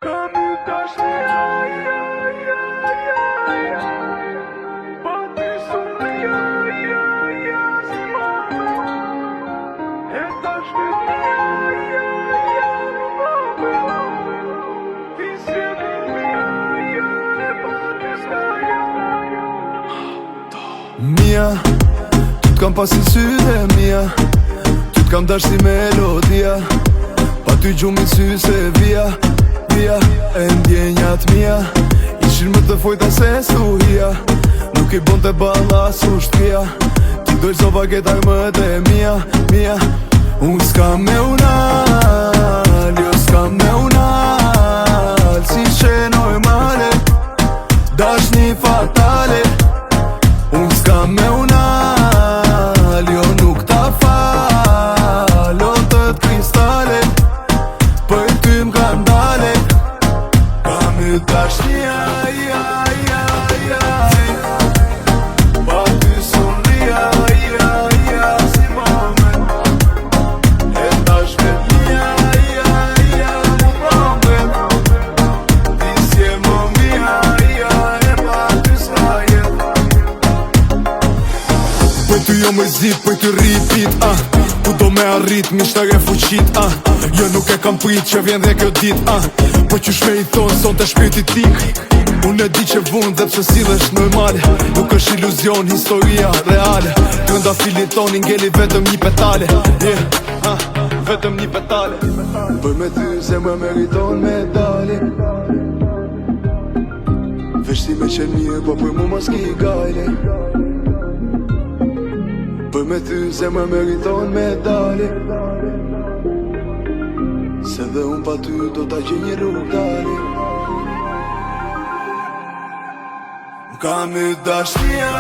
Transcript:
Kam ju dashnia, pa ty sumria, si mame. E dashnia, ti sjeli mia, e pa ty s'kaja. Mia, ty t'kam pasin syte mia, ty t'kam dash si melodia, pa ty gjumi sy se via, e ndjenjat mia ishin më të fojta se stuhia. Nuk i bon të balla su shtria, ti dojsh so paketar më të mia. Unë s'kam me unal, jo s'kam me unal, si she normale, dashni fatale. Unë s'kam me unal, jo nuk ta fal, o të t'kristale, për ty m'kam dale. Kam y dashnia, pa ty sumria, si mame. E dashnia, mu mame. Ti s'je më mia, e pa ty s'ka jet. Për ty jo më zit, për ty ripit, ku do me arrit, mishtër e fuqit, jo nuk e kam prit që vjen dhe kjo dit, po qysh me i thonë sot e shpirti tik. Unë e di që vun dhe pse sillesh normale, nuk është iluzion, historia reale. Brenda filit ton i ngeli vetëm një petale, vetëm një petale. Për me ty zemra meriton medalje, veç ti me qenë mirë, po për mu mas ki gajle. Për me ty zemra meriton medalje, se dhe unë pa ty do t'a gjej një rrugë dalje. Kam y dashnia,